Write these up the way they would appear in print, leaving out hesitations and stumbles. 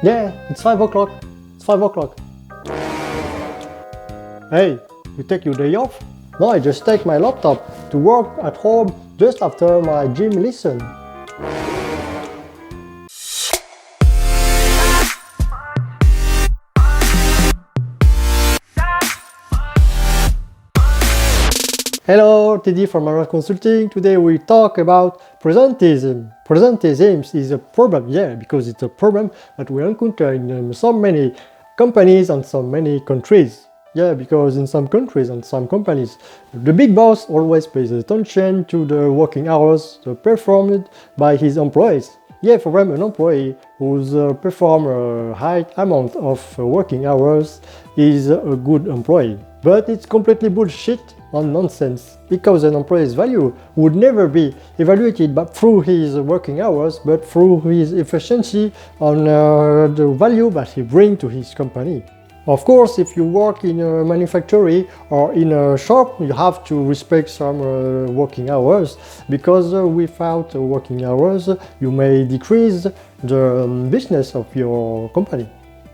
Yeah, it's 5 o'clock. It's 5 o'clock. Hey, you take your day off? No, I just take my laptop to work at home just after my gym lesson. Hello, T.Dy from Management Consulting. Today we talk about presenteeism. Presenteeism is a problem, yeah, because it's a problem that we encounter in so many companies and so many countries. Yeah, because in some countries and some companies, the big boss always pays attention to the working hours performed by his employees. Yeah, for them, an employee who's perform a high amount of working hours is a good employee. But it's completely bullshit and nonsense, because an employee's value would never be evaluated through his working hours, but through his efficiency and the value that he brings to his company. Of course, if you work in a manufactory or in a shop, you have to respect some working hours, because without working hours, you may decrease the business of your company.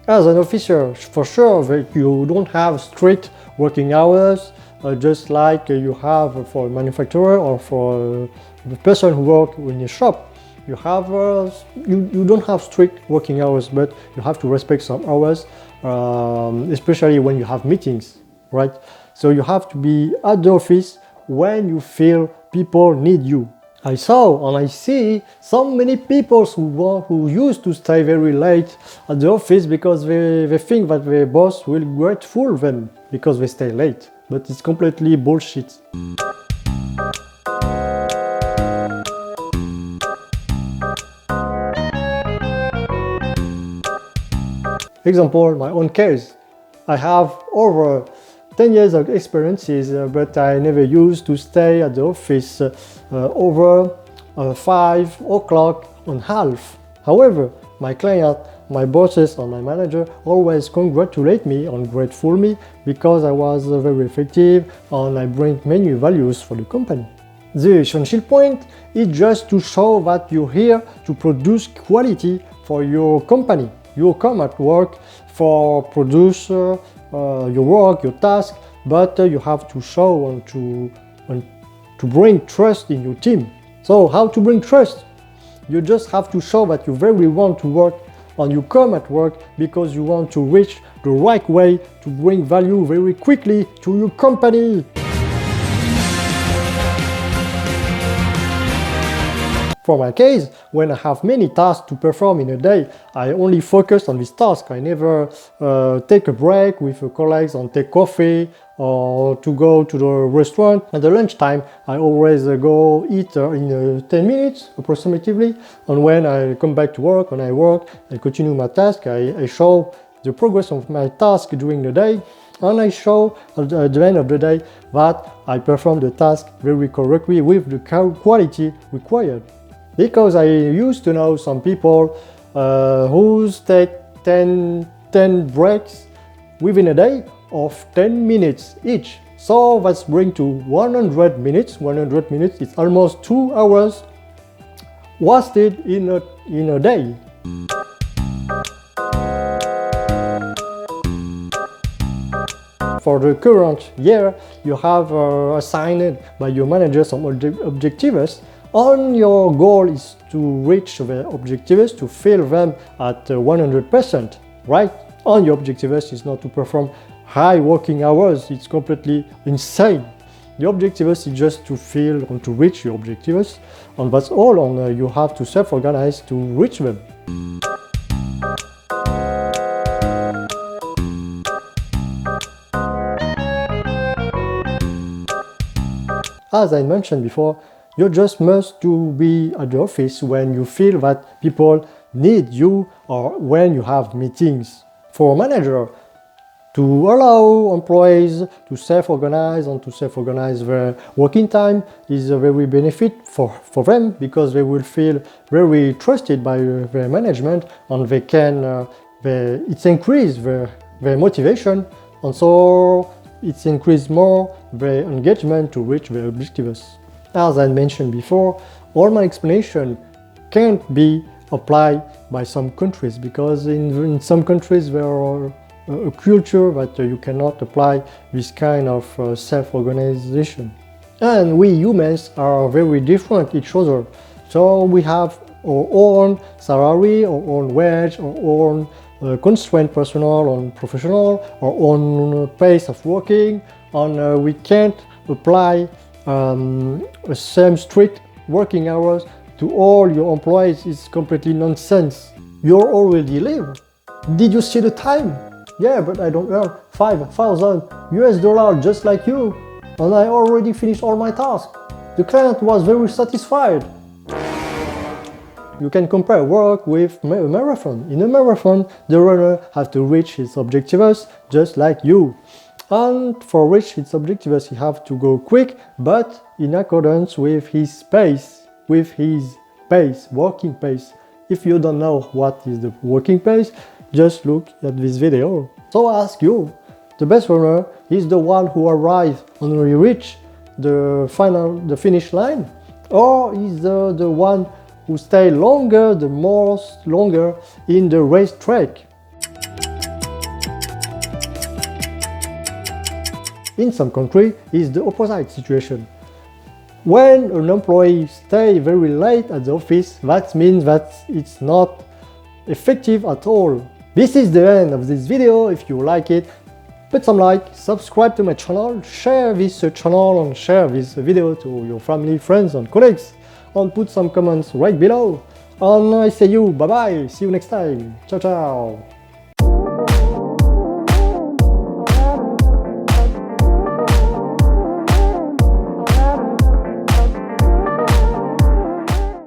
As an officer, for sure, that you don't have strict working hours, just like you have for a manufacturer or for the person who works in a shop. You have you don't have strict working hours, but you have to respect some hours, especially when you have meetings, right? So you have to be at the office when you feel people need you. I saw and I see so many people who used to stay very late at the office because they think that their boss will grateful them because they stay late. But it's completely bullshit. Example, my own case. I have over 10 years of experiences, but I never used to stay at the office over 5 o'clock and half. However, my client, my bosses and my manager always congratulate me and grateful me because I was very effective and I bring many values for the company. The essential point is just to show that you're here to produce quality for your company. You come at work for produce your work, your task, but you have to show and to bring trust in your team. So how to bring trust? You just have to show that you really want to work and you come at work because you want to reach the right way to bring value very quickly to your company. For my case, when I have many tasks to perform in a day, I only focus on this task. I never take a break with colleagues and take coffee or to go to the restaurant. At the lunchtime, I always go eat in 10 minutes approximately. And when I come back to work, when I work, I continue my task. I show the progress of my task during the day. And I show at the end of the day that I perform the task very correctly with the quality required. Because I used to know some people who take 10 breaks within a day of 10 minutes each. So that's bring to 100 minutes. 100 minutes is almost 2 hours wasted in a day. For the current year, you have assigned by your manager some objectives. And your goal is to reach the objectives, to fill them at 100%, right? And your objectives is not to perform high working hours. It's completely insane. The objectives is just to fill and to reach your objectives, and that's all. And you have to self-organize to reach them. As I mentioned before, you just must to be at the office when you feel that people need you or when you have meetings. For a manager, to allow employees to self-organize and to self-organize their working time is a very benefit for them, because they will feel very trusted by their management, and they can it's increase their motivation, and so it's increase more their engagement to reach their objectives. As I mentioned before, all my explanation can't be applied by some countries, because in some countries there are a culture that you cannot apply this kind of self-organization. And we humans are very different each other, so we have our own salary, our own wage, our own constraint, personal or professional, our own pace of working, and we can't apply the same strict working hours to all your employees. It's completely nonsense. You're already live. Did you see the time? Yeah, but I don't earn $5,000 just like you, and I already finished all my tasks. The client was very satisfied. You can compare work with a marathon. In a marathon, the runner has to reach his objectives just like you. And for reach his objectives, he has to go quick, but in accordance with his pace, working pace. If you don't know what is the working pace, just look at this video. So I ask you, the best runner is the one who arrives and reach the finish line, or is the one who stay longer in the racetrack? In some countries, it's the opposite situation. When an employee stays very late at the office, that means that it's not effective at all. This is the end of this video. If you like it, put some like, subscribe to my channel, share this channel and share this video to your family, friends and colleagues, and put some comments right below. And I say you bye bye, see you next time, ciao ciao.